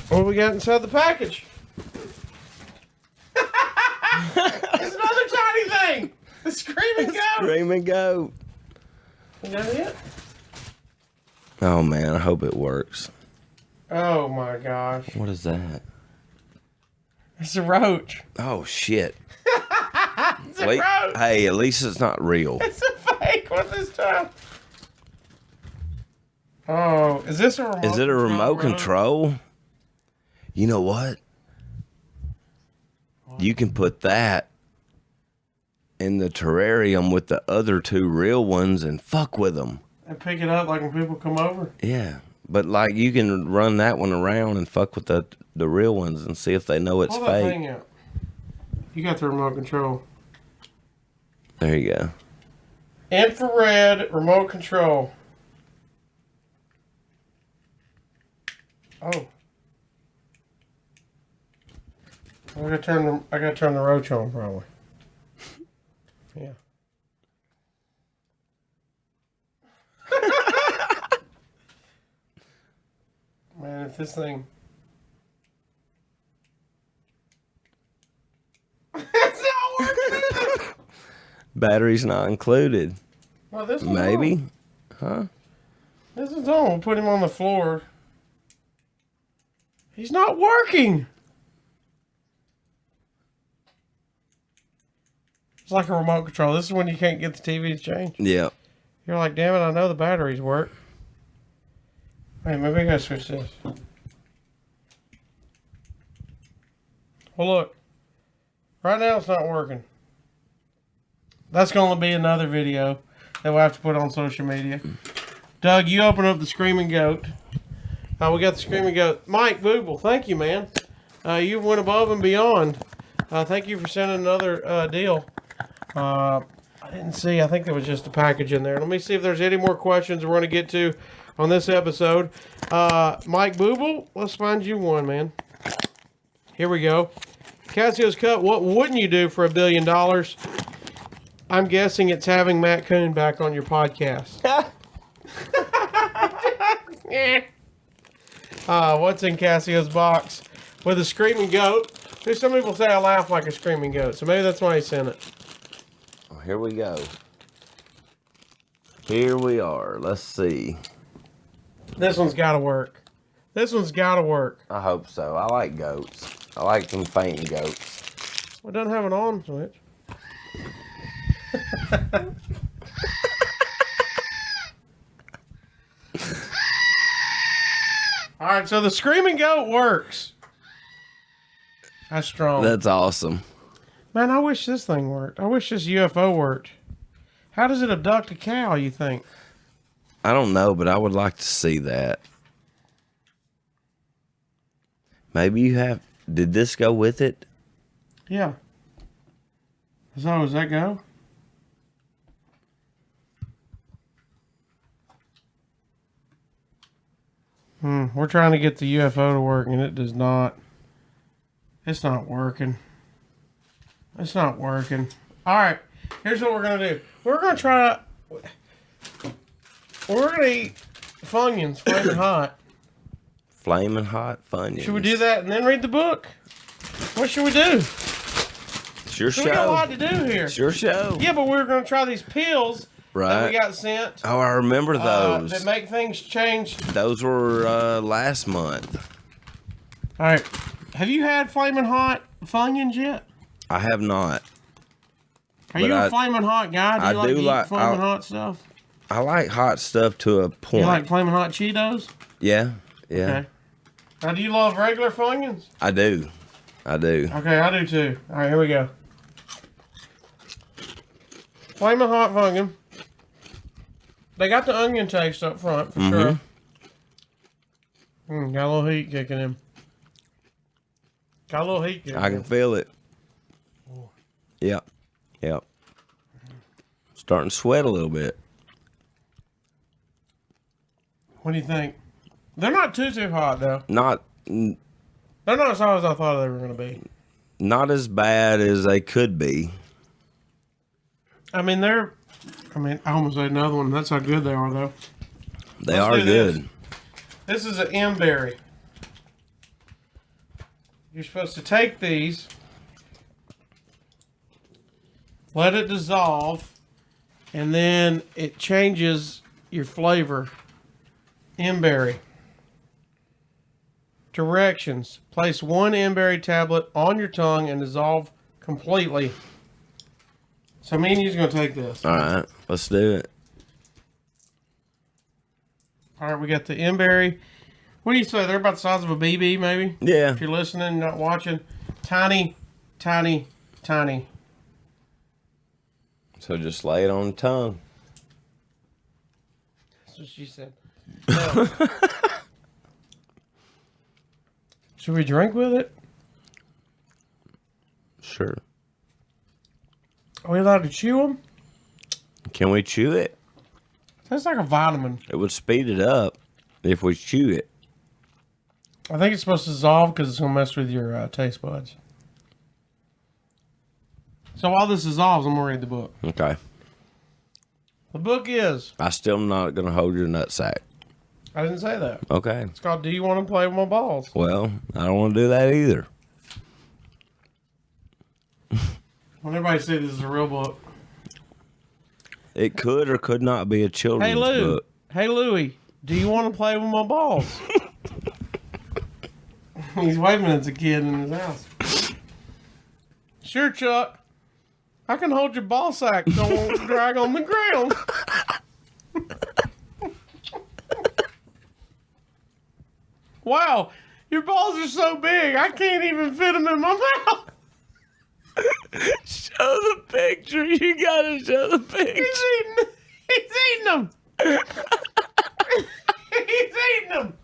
What do we got inside the package? It's another tiny thing. The screaming goat. Screaming goat. Is that it? Oh, man. I hope it works. Oh, my gosh. What is that? It's a roach. Oh, shit. It's a roach. Hey, at least it's not real. It's a fake one this time. Oh, is this a remote? Is it a remote control? You know what? You can put that in the terrarium with the other 2 real ones and fuck with them. And pick it up like when people come over? Yeah. But like you can run that one around and fuck with the real ones and see if they know it's Pull that fake. thing out. You got the remote control. There you go. Infrared remote control. Oh. I gotta turn the roach on probably. Yeah. Man, if this thing. It's not working. Battery's not included. Well, this one's Maybe. on. Huh? This is on. We'll put him on the floor. He's not working. It's like a remote control. This is when you can't get the TV to change. Yeah. You're like, damn it, I know the batteries work. Hey, maybe I gotta switch this. Well, look. Right now it's not working. That's going to be another video that we'll have to put on social media. Doug, you open up the Screaming Goat. We got the Screaming Goat. Mike Booble, thank you, man. You went above and beyond. Thank you for sending another deal. I didn't see. I think there was just a package in there. Let me see if there's any more questions we're going to get to on this episode. Mike Booble, let's find you one, man. Here we go. Casio's cut. What wouldn't you do for $1 billion? I'm guessing it's having Matt Coon back on your podcast. What's in Casio's box with a screaming goat. Some people say I laugh like a screaming goat, so maybe that's why he sent it. Oh, here we go. Here we are. Let's see. This one's got to work. This one's got to work. I hope so. I like goats. I like them fainting goats. Well, it doesn't have an on switch. All right, so the screaming goat works. That's strong. That's awesome. Man, I wish this thing worked. I wish this UFO worked. How does it abduct a cow, you think? I don't know, but I would like to see that. Maybe you have... Did this go with it? Yeah. So, does that go? We're trying to get the UFO to work, and it does not. It's not working. It's not working. All right. Here's what we're going to do. We're going to try... We're going to eat Funyuns, flaming hot. Flaming hot Funyuns. Should we do that and then read the book? What should we do? It's your show. We got a lot to do here. It's your show. Yeah, but we're going to try these pills that we got sent. Oh, I remember those. That make things change. Those were last month. All right. Have you had flaming hot Funyuns yet? I have not. Are you a flaming hot guy? Do you like flaming hot stuff? I like hot stuff to a point. You like flaming hot Cheetos? Yeah, yeah. Okay. Now, do you love regular Funyuns? I do. I do. Okay, I do too. All right, here we go. Flaming hot Funyun. They got the onion taste up front, for sure. Got a little heat kicking in. Got a little heat kicking in. I can feel it. Yep. Yep. Starting to sweat a little bit. What do you think? They're not too hot, though. They're not as hot as I thought they were going to be. Not as bad as they could be. I almost had another one. That's how good they are, though. They are good. This is an M-berry. You're supposed to take these, let it dissolve, and then it changes your flavor. M-berry. Directions. Place one M-berry tablet on your tongue and dissolve completely. So me and you's going to take this. All right. Let's do it. All right. We got the M-berry. What do you say? They're about the size of a BB, maybe? Yeah. If you're listening, not watching. Tiny, tiny, tiny. So just lay it on the tongue. That's what she said. Now, should we drink with it? Sure. Are we allowed to chew them? Can we chew it? That's like a vitamin. It would speed it up if we chew it. I think it's supposed to dissolve because it's going to mess with your taste buds. So while this dissolves, I'm going to read the book. Okay. The book is... I still not going to hold your nutsack. I didn't say that. Okay. It's called Do You Want to Play With My Balls? Well, I don't want to do that either. When everybody says this is a real book. It could or could not be a children's book. Hey, Louie, do you want to play with my balls? He's waving at the kid in his house. Sure, Chuck. I can hold your ball sack. Don't drag on the ground. Wow, your balls are so big, I can't even fit them in my mouth. Show the picture. You gotta show the picture. He's eating them. He's eating them.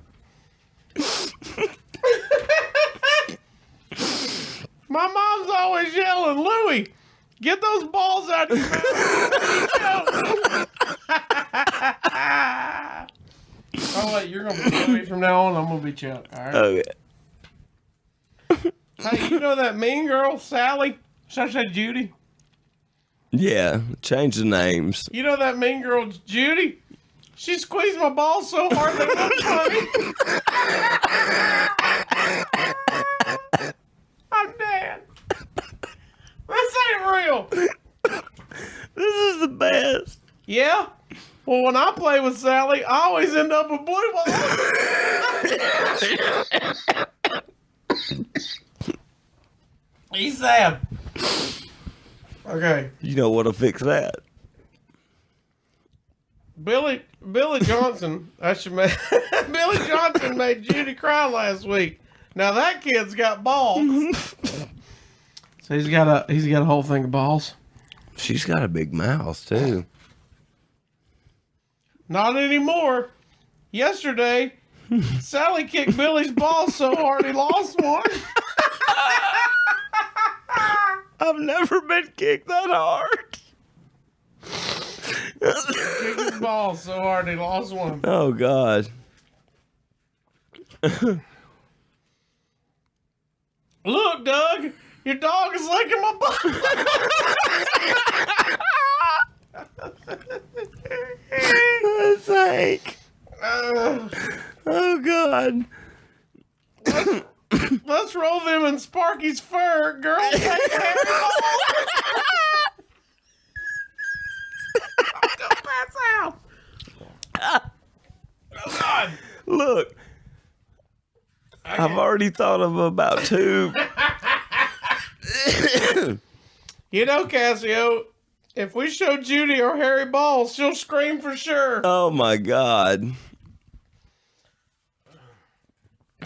My mom's always yelling, Louie, get those balls out of your mouth. Oh, wait, you're going to be Louie from now on. I'm going to be Chuck. All right. Okay. Hey, you know that mean girl, Sally? Should I say Judy? Yeah, change the names. You know that mean girl, Judy? She squeezed my balls so hard they look funny. I'm dead. This ain't real. This is the best. Yeah? Well, when I play with Sally, I always end up with blue balls. He's sad. Okay. You know what'll fix that? Billy Johnson. Billy Johnson made Judy cry last week. Now that kid's got balls. So he's got a whole thing of balls. She's got a big mouth too. Not anymore. Yesterday, Sally kicked Billy's balls so hard he lost one. I've never been kicked that hard. Kicked his balls so hard he lost one. Oh, God. Look, Doug, your dog is licking my butt. Sake. Oh, God. Let's roll them in Sparky's fur. Girls take hair balls. I'm gonna pass out. Oh, God. Look. I've already thought of about two. You know, Casio, if we show Judy our hairy balls, she'll scream for sure. Oh, my God.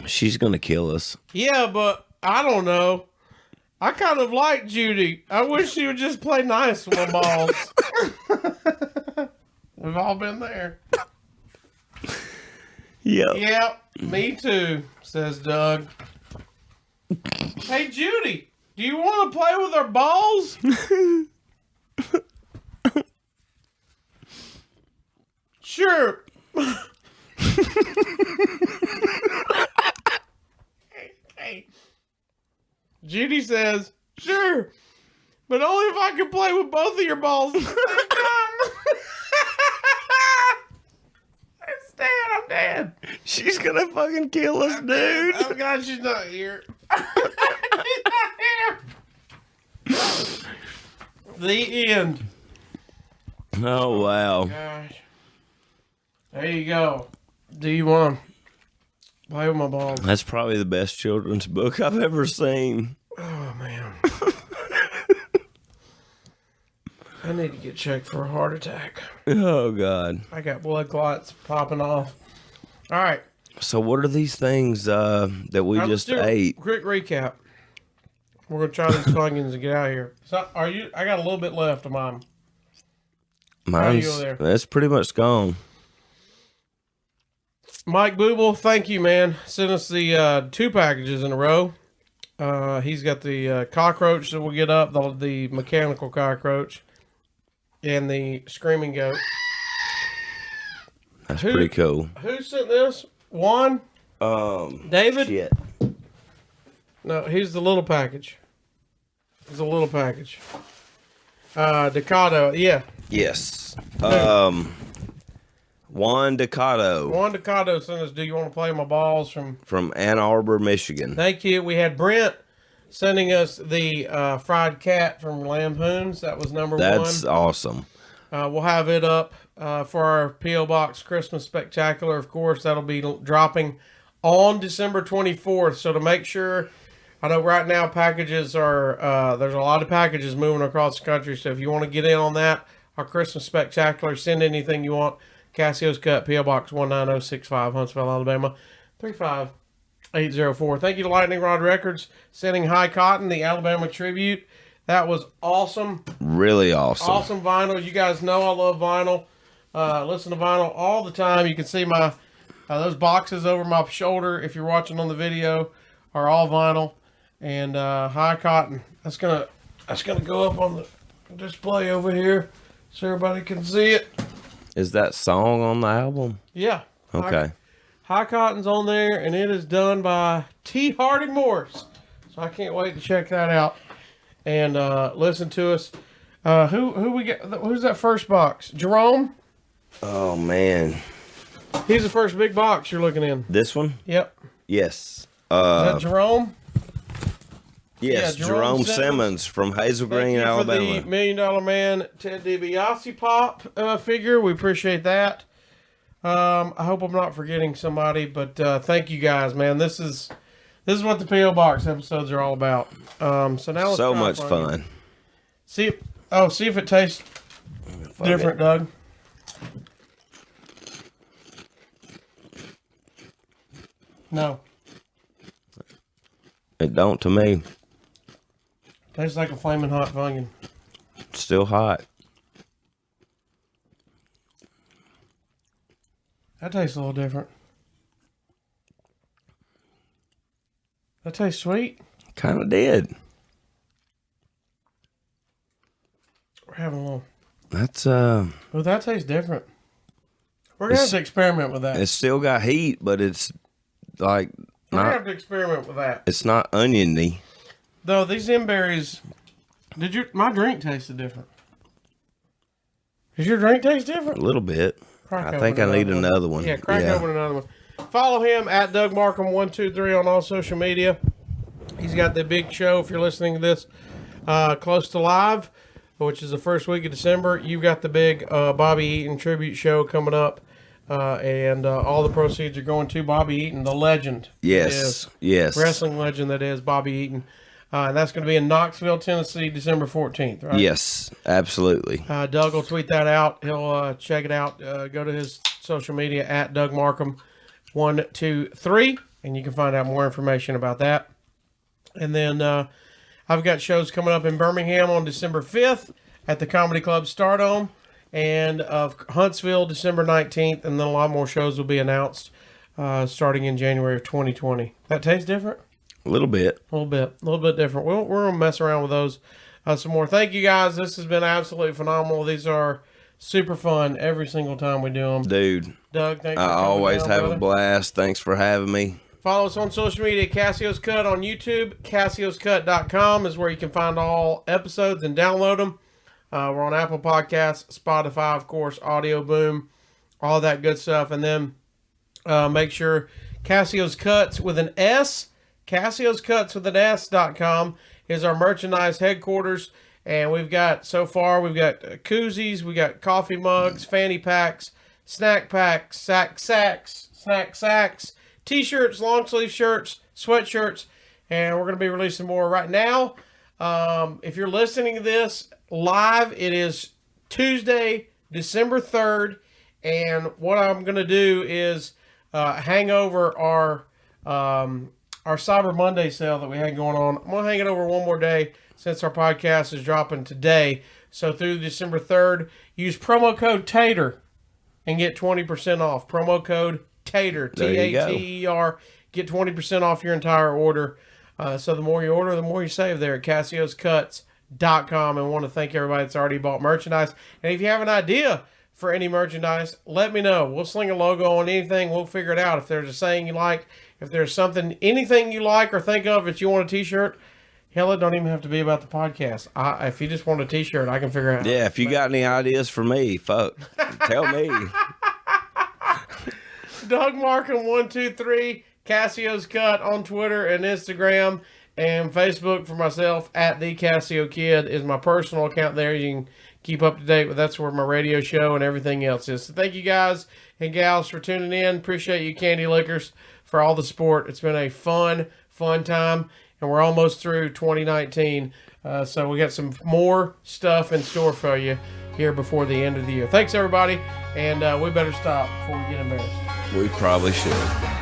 She's going to kill us. Yeah, but I don't know. I kind of like Judy. I wish she would just play nice with my balls. We've all been there. Yep, me too, says Doug. Hey, Judy, do you want to play with our balls? Sure. Hey. Judy says, sure, but only if I can play with both of your balls at the same time. It's dead, I'm dead. She's going to fucking kill us, dude. Oh, God, she's not here. She's not here. The end. Oh, wow. Gosh. There you go. Do you want to play with my balls? That's probably the best children's book I've ever seen. Oh, man. I need to get checked for a heart attack. Oh, God. I got blood clots popping off. All right. So what are these things that we just ate? Quick recap. We're going to try these funyuns and get out of here. So, I got a little bit left of mine. Mine's, that's pretty much gone. Mike Booble, thank you, man. Sent us the 2 packages in a row. He's got the cockroach that we'll get up, the mechanical cockroach, and the screaming goat. That's pretty cool. Who sent this? Juan? David? Shit. No, he's the little package. It's a little package. Decado, yeah. Yes. Juan Decado. Juan Decado sent us, do you want to play my balls from Ann Arbor, Michigan. Thank you. We had Brent sending us the fried cat from Lampoons. That was number 1. That's awesome. We'll have it up for our P.O. Box Christmas Spectacular. Of course, that'll be dropping on December 24th. So to make sure, I know right now packages are, there's a lot of packages moving across the country. So if you want to get in on that, our Christmas Spectacular, send anything you want. Casio's Cut, P.O. Box 19065, Huntsville, Alabama, 35804. Thank you to Lightning Rod Records, sending High Cotton, the Alabama tribute. That was awesome. Really awesome. Awesome vinyl. You guys know I love vinyl. Listen to vinyl all the time. You can see my those boxes over my shoulder, if you're watching on the video, are all vinyl. And High Cotton. That's gonna go up on the display over here so everybody can see it. Is that song on the album? Yeah. Okay. High Cotton's on there, and it is done by T. Hardy Morris. So I can't wait to check that out and listen to us. Who we got? Who's that first box? Jerome? Oh, man. He's the first big box you're looking in. This one? Yep. Yes. Is that Jerome? Yes, Yeah, Jerome Simmons from Hazel Green, Alabama. For the $1 Million Man Ted DiBiase pop figure. We appreciate that. I hope I'm not forgetting somebody, but thank you guys, man. This is what the P.O. Box episodes are all about. So now let's so much fun. See if it tastes different, Doug. No. It don't to me. Tastes like a flaming hot Funyun. It's still hot. That tastes a little different. That tastes sweet. Kind of did. We're having a little. That's Well, that tastes different. We're gonna have to experiment with that. It's still got heat, but it's like We're gonna have to experiment with that. It's not oniony. Though these M-berries, my drink tasted different. Does your drink taste different? A little bit. I think I need another one. Yeah, crack open another one. Follow him at Doug Markham 123 on all social media. He's got the big show. If you're listening to this close to live, which is the first week of December, you've got the big Bobby Eaton tribute show coming up. And all the proceeds are going to Bobby Eaton, the legend. Yes. Wrestling legend that is Bobby Eaton. And that's going to be in Knoxville, Tennessee, December 14th, right? Yes, absolutely. Doug will tweet that out. He'll check it out. Go to his social media at Doug Markham 123, and you can find out more information about that. And then I've got shows coming up in Birmingham on December 5th at the Comedy Club Stardome, and of Huntsville December 19th, and then a lot more shows will be announced starting in January of 2020. That tastes different? A little bit. A little bit different. We're going to mess around with those some more. Thank you, guys. This has been absolutely phenomenal. These are super fun every single time we do them. Dude. Doug, thanks for I coming always down, have brother. a blast. Thanks for having me. Follow us on social media. Cassio's Cut on YouTube. CassiosCut.com is where you can find all episodes and download them. We're on Apple Podcasts, Spotify, of course, Audio Boom, all that good stuff. And then make sure Cassio's Cuts with an S, CassiosCutsWithAnS.com is our merchandise headquarters. And we've got koozies, we got coffee mugs, fanny packs, snack packs, snack sacks, t-shirts, long sleeve shirts, sweatshirts, and we're going to be releasing more right now. If you're listening to this live, it is Tuesday, December 3rd, and what I'm going to do is hang over our Cyber Monday sale that we had going on. I'm going to hang it over one more day since our podcast is dropping today. So through December 3rd, use promo code TATER and get 20% off. Promo code TATER, T-A-T-E-R. Get 20% off your entire order. So the more you order, the more you save there at CassiosCuts.com. And I want to thank everybody that's already bought merchandise. And if you have an idea for any merchandise, let me know. We'll sling a logo on anything. We'll figure it out. If there's a saying you like, if there's anything you like or think of that you want a t-shirt, hell, it don't even have to be about the podcast. If you just want a t-shirt, I can figure it out. Yeah, if you got any ideas for me, fuck, tell me. Doug Markham 123, Cassio's Cut on Twitter and Instagram and Facebook for myself at the Casio Kid is my personal account there. You can keep up to date with. That's where my radio show and everything else is. So thank you guys and gals for tuning in. Appreciate you, Candy Lickers, for all the support. It's been a fun time, and we're almost through 2019. So we got some more stuff in store for you here before the end of the year. Thanks, everybody, and we better stop before we get embarrassed. We probably should.